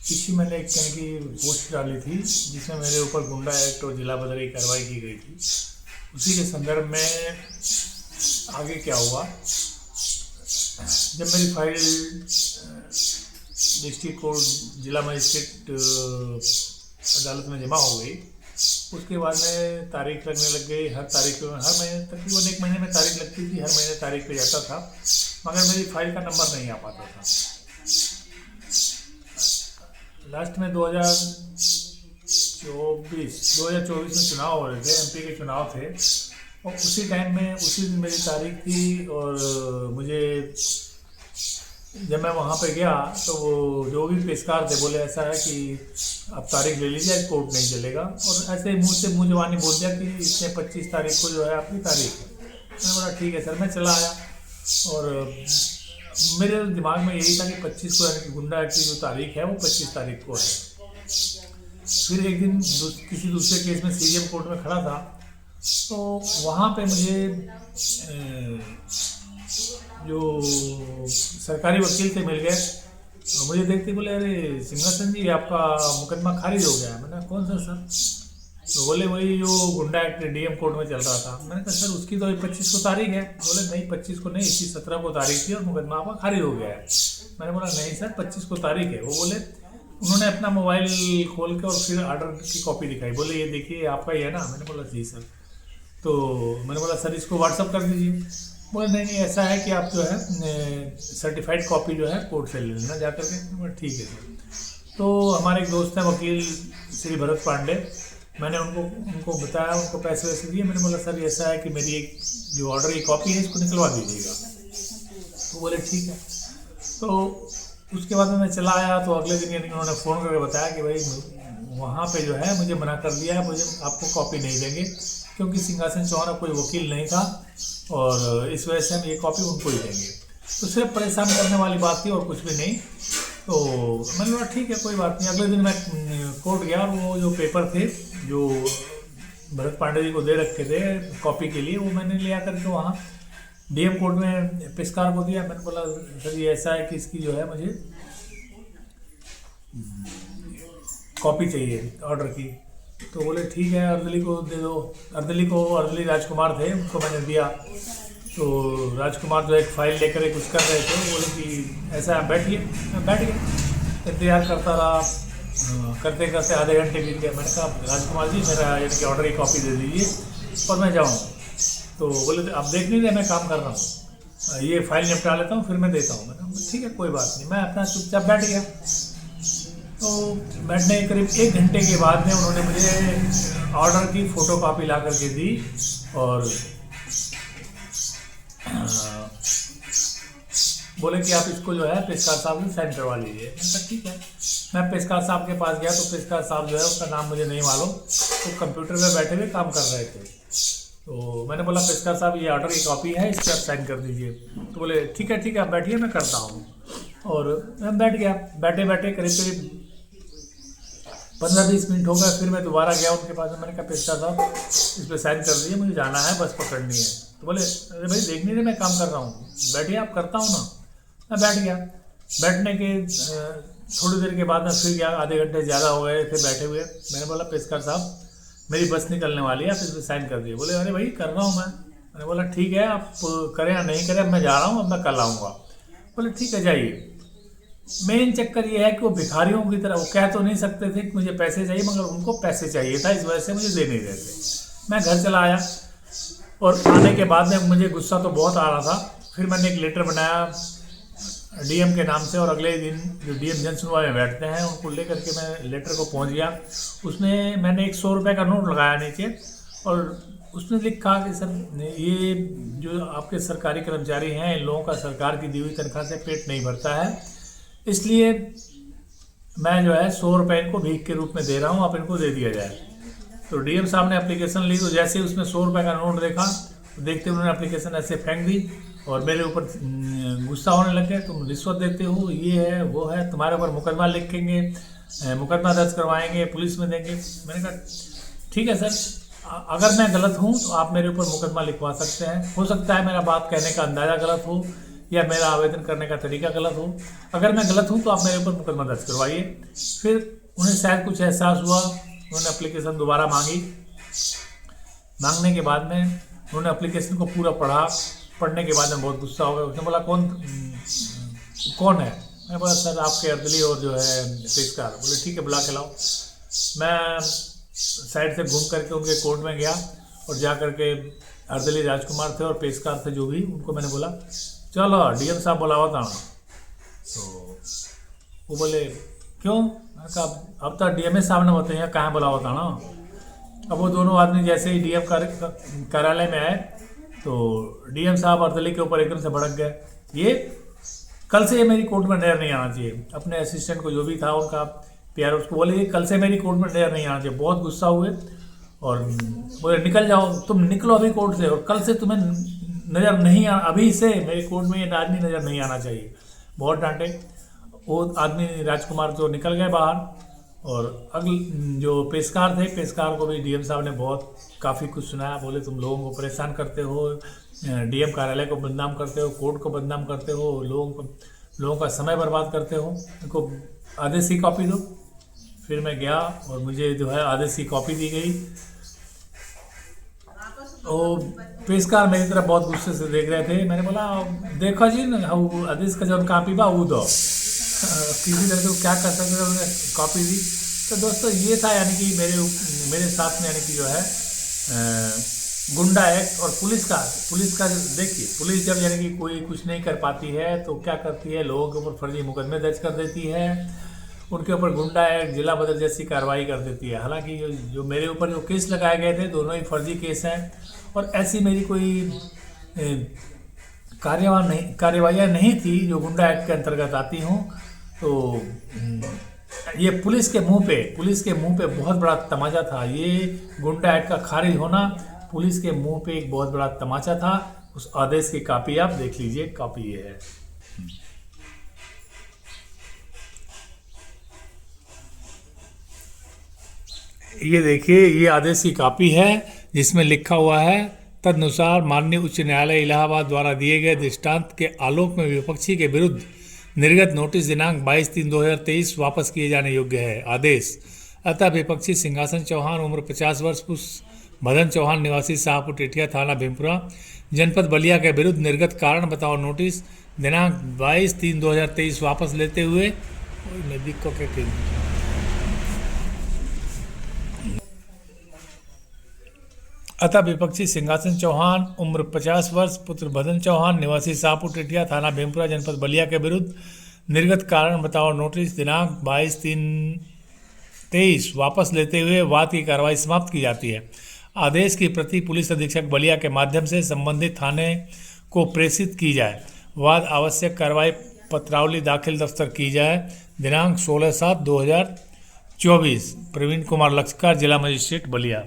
पीछे मैंने एक तरह की पोस्ट डाली थी जिसमें मेरे ऊपर गुंडा एक्ट और जिला बदरी कार्रवाई की गई थी। उसी के संदर्भ में आगे क्या हुआ, जब मेरी फाइल डिस्ट्रिक्ट कोर्ट जिला मजिस्ट्रेट अदालत में जमा हो गई, उसके बाद में तारीख लगने लग गई। हर महीने तकरीबन एक महीने में तारीख लगती थी, हर महीने तारीख पे जाता था, मगर मेरी फाइल का नंबर नहीं आ पाता था। लास्ट में 2024 में चुनाव हो रहे थे, एमपी के चुनाव थे, और उसी टाइम में उसी दिन मेरी तारीख थी। और मुझे जब मैं वहाँ पे गया तो वो जो भी पेशकार थे बोले ऐसा है कि अब तारीख ले लीजिए, कोर्ट नहीं चलेगा। और ऐसे मुँह से मुँह जबानी बोल दिया कि इसने 25 तारीख को जो है आपकी तारीख है। मैंने बोला ठीक है सर। मैं चला आया और मेरे दिमाग में यही था कि 25 को, यानी कि गुंडा की जो तारीख है वो 25 तारीख को है। फिर एक दिन किसी दूसरे केस में सीजीएम कोर्ट में खड़ा था, तो वहाँ पे मुझे जो सरकारी वकील थे मिल गए। मुझे देखते बोले अरे सिंहासन जी आपका मुकदमा खारिज हो गया है। मैंने कौन सा सर? तो बोले वही जो गुंडा एक्ट डीएम कोर्ट में चल रहा था। मैंने कहा सर उसकी तो 25 को तारीख है। बोले नहीं 25 को नहीं, इसकी 17 को तारीख थी और मुकदमा आपका खारिज हो गया है। मैंने बोला नहीं सर 25 को तारीख है। वो बोले, उन्होंने अपना मोबाइल खोल के और फिर ऑर्डर की कॉपी दिखाई, बोले ये देखिए आपका ही है ना। मैंने बोला जी सर। तो मैंने बोला सर इसको व्हाट्सअप कर दीजिए। बोले नहीं नहीं ऐसा है कि आप जो है सर्टिफाइड कॉपी जो है कोर्ट से ले लेना जा करके। ठीक है सर। तो हमारे एक दोस्त हैं वकील श्री भरत पांडे, मैंने उनको बताया, उनको पैसे वैसे दिए। मैंने बोला सर ऐसा है कि मेरी एक जो ऑर्डर की कॉपी है इसको निकलवा दीजिएगा। तो बोले ठीक है। तो उसके बाद में मैं चला आया, तो अगले दिन यानी उन्होंने फ़ोन करके बताया कि भाई वहाँ पे जो है मुझे मना कर दिया है, मुझे आपको कॉपी नहीं देंगे, क्योंकि सिंहासन चौहान कोई वकील नहीं था और इस वजह से हम ये कॉपी उनको ही देंगे। तो सिर्फ परेशान करने वाली बात थी और कुछ भी नहीं। तो मैंने बोला ठीक है कोई बात नहीं। अगले दिन मैं कोर्ट गया और वो जो पेपर थे जो भरत पांडे जी को दे रखे थे कॉपी के लिए, वो मैंने ले आकर के वहाँ डीएम कोर्ट में पेशकार को दिया। मैंने बोला सर ये ऐसा है कि इसकी जो है मुझे कॉपी चाहिए ऑर्डर की। तो बोले ठीक है अर्दली को दे दो। अर्दली राजकुमार थे, उनको मैंने दिया। तो राजकुमार जो एक फाइल लेकर कुछ कर रहे थे, बोले कि ऐसा बैठिए। मैं बैठ गया, इंतजार करता रहा। करते करते आधे घंटे बीत गए। मैंने कहा राजकुमार जी मेरा यानी कि ऑर्डर की कॉपी दे दीजिए और मैं जाऊँ। तो बोले आप देख लीजिए मैं काम कर रहा हूँ, ये फाइल निपटा लेता हूँ फिर मैं देता हूँ। मैंने ठीक है कोई बात नहीं। मैं अपना चुपचाप बैठ गया। तो बैठने के करीब 1 घंटे के बाद में उन्होंने मुझे ऑर्डर की फ़ोटो कॉपी ला करके दी और बोले कि आप इसको जो है पेशकार साहब से साइन करवा लीजिए। मैंने कहा ठीक है। मैं पेशकार साहब के पास गया तो पेशकार साहब जो है उसका नाम मुझे नहीं मालूम, तो कंप्यूटर पे बैठे हुए काम कर रहे थे। तो मैंने बोला पेशकार साहब ये ऑर्डर की कॉपी है, इस पर आप साइन कर दीजिए। तो बोले ठीक है आप बैठिए मैं करता हूँ। और मैं बैठ गया। बैठे बैठे करीब 15-20 मिनट हो गए। फिर मैं दोबारा गया उनके पास। मैंने कहा पेशकार साहब इस पर साइन कर दीजिए, मुझे जाना है, बस पकड़नी है। तो बोले अरे भाई देख नहीं रहे मैं काम कर रहा हूँ, बैठिए आप करता हूँ ना। मैं बैठ गया। बैठने के थोड़ी देर के बाद मैं फिर गया, आधे घंटे ज़्यादा हो गए थे बैठे हुए। मैंने बोला पेशकार साहब मेरी बस निकलने वाली है, आप इस पर साइन कर दिए। बोले अरे भाई कर रहा हूँ मैं। मैंने बोला ठीक है आप करें या नहीं करें, अब मैं जा रहा हूँ, अब मैं कल आऊँगा। बोले ठीक है जाइए। मेन चक्कर ये है कि वो भिखारियों की तरह वो कह तो नहीं सकते थे कि मुझे पैसे चाहिए, मगर उनको पैसे चाहिए था, इस वजह से मुझे दे नहीं रहे थे। मैं घर चला आया और आने के बाद में मुझे गुस्सा तो बहुत आ रहा था। फिर मैंने एक लेटर बनाया डीएम के नाम से, और अगले दिन जो डीएम जन सुनवाई में बैठते हैं उनको लेकर के मैं लेटर को पहुंच गया। उसमें मैंने एक 100 रुपये का नोट लगाया नीचे, और उसने लिखा कि सर ये जो आपके सरकारी कर्मचारी हैं इन लोगों का सरकार की दी हुई तनख्वाह से पेट नहीं भरता है, इसलिए मैं जो है 100 रुपये इनको भीख के रूप में दे रहा हूँ, आप इनको दे दिया जाए। तो डीएम साहब ने एप्लीकेशन ली, तो जैसे ही उसमें 100 रुपये का नोट देखा तो देखते उन्होंने एप्लीकेशन ऐसे फेंक दी और मेरे ऊपर गुस्सा होने लग गए। तुम रिश्वत देते हो, ये है वो है, तुम्हारे ऊपर मुकदमा लिखेंगे, मुकदमा दर्ज करवाएंगे, पुलिस में देंगे। मैंने कहा ठीक है सर, अगर मैं गलत हूँ तो आप मेरे ऊपर मुकदमा लिखवा सकते हैं। हो सकता है मेरा बात कहने का अंदाज़ा गलत हो या मेरा आवेदन करने का तरीका गलत हो। अगर मैं गलत हूँ तो आप मेरे ऊपर मुकदमा दर्ज करवाइए। फिर उन्हें शायद कुछ एहसास हुआ, उन्होंने एप्लीकेशन दोबारा मांगी। मांगने के बाद में उन्होंने एप्लीकेशन को पूरा पढ़ा। पढ़ने के बाद में बहुत गुस्सा हो गया। उसने बोला कौन है? मैं बोला सर आपके अर्दली और जो है पेशकार। बोले ठीक है बुला के लाओ। मैं साइड से घूम करके उनके कोर्ट में गया और जा करके अर्दली राजकुमार थे और पेशकार थे जो भी, उनको मैंने बोला चलो डीएम साहब बुलावा था। तो वो बोले क्यों? मैंने कहा अब तो डीएमए साहब ने बताया कहाँ बुलावा था ना। अब वो दोनों आदमी जैसे ही डीएम कार्यालय में आए तो डीएम साहब अर्दली के ऊपर एकदम से भड़क गए। ये कल से ये मेरी कोर्ट में नजर नहीं आना चाहिए। अपने असिस्टेंट को जो भी था उनका प्यार, उसको बोले ये कल से मेरी कोर्ट में नजर नहीं आना चाहिए। बहुत गुस्सा हुए और बोले निकल जाओ, तुम निकलो अभी कोर्ट से, और कल से तुम्हें नज़र नहीं अभी से मेरे कोर्ट में ये आदमी नज़र नहीं आना चाहिए। बहुत डांटे। वो आदमी राजकुमार तो निकल गए बाहर और अगले जो पेशकार थे, पेशकार को भी डीएम साहब ने बहुत काफ़ी कुछ सुनाया। बोले तुम लोगों को परेशान करते हो, डीएम कार्यालय को बदनाम करते हो, कोर्ट को बदनाम करते हो, लोगों का समय बर्बाद करते हो, इनको आदेश की कॉपी दो। फिर मैं गया और मुझे जो है आदेश की कॉपी दी गई। तो पेशकार मेरी तरफ बहुत गुस्से से देख रहे थे। मैंने बोला देखो जी आदेश का जो कॉपी बा वो दो। किसी तरह से क्या कर सकते थे, उन्होंने कॉपी दी। तो दोस्तों ये था यानी कि मेरे साथ में यानी कि जो है गुंडा एक्ट और पुलिस का देखिए, पुलिस जब यानी कि कोई कुछ नहीं कर पाती है तो क्या करती है, लोगों के ऊपर फर्जी मुकदमे दर्ज कर देती है, उनके ऊपर गुंडा एक्ट, जिला बदर जैसी कार्रवाई कर देती है। हालांकि जो मेरे ऊपर जो केस लगाए गए थे दोनों ही फर्जी केस हैं और ऐसी मेरी कोई कार्यवाहियाँ नहीं थी जो गुंडा एक्ट के अंतर्गत आती हूँ। तो ये पुलिस के मुंह पे बहुत बड़ा तमाचा था। ये गुंडा एक्ट का खारिज होना पुलिस के मुंह पे एक बहुत बड़ा तमाचा था। उस आदेश की कॉपी आप देख लीजिए, कॉपी ये है। ये देखिए, ये आदेश की कॉपी है जिसमें लिखा हुआ है तदनुसार माननीय उच्च न्यायालय इलाहाबाद द्वारा दिए गए दृष्टांत के आलोक में विपक्षी के विरुद्ध निर्गत नोटिस दिनांक 22/3/2023 वापस किए जाने योग्य है। आदेश अतः विपक्षी सिंहासन चौहान उम्र 50 वर्ष भदन चौहान निवासी शाहपुर टेठिया थाना भीमपुरा जनपद बलिया के विरुद्ध निर्गत कारण बताओ नोटिस दिनांक 22/3/2023 वापस लेते हुए नजदीक को क्या अतः विपक्षी सिंहासन चौहान उम्र 50 वर्ष पुत्र भदन चौहान निवासी शाहपुर टेठिया थाना भीमपुरा जनपद बलिया के विरुद्ध निर्गत कारण बताओ नोटिस दिनांक 22/3/23 वापस लेते हुए वाद की कार्रवाई समाप्त की जाती है। आदेश की प्रति पुलिस अधीक्षक बलिया के माध्यम से संबंधित थाने को प्रेषित की जाए। वाद आवश्यक कार्रवाई पत्रावली दाखिल दफ्तर की जाए। दिनांक 16/7/2024। प्रवीण कुमार लक्ष्कर, जिला मजिस्ट्रेट बलिया।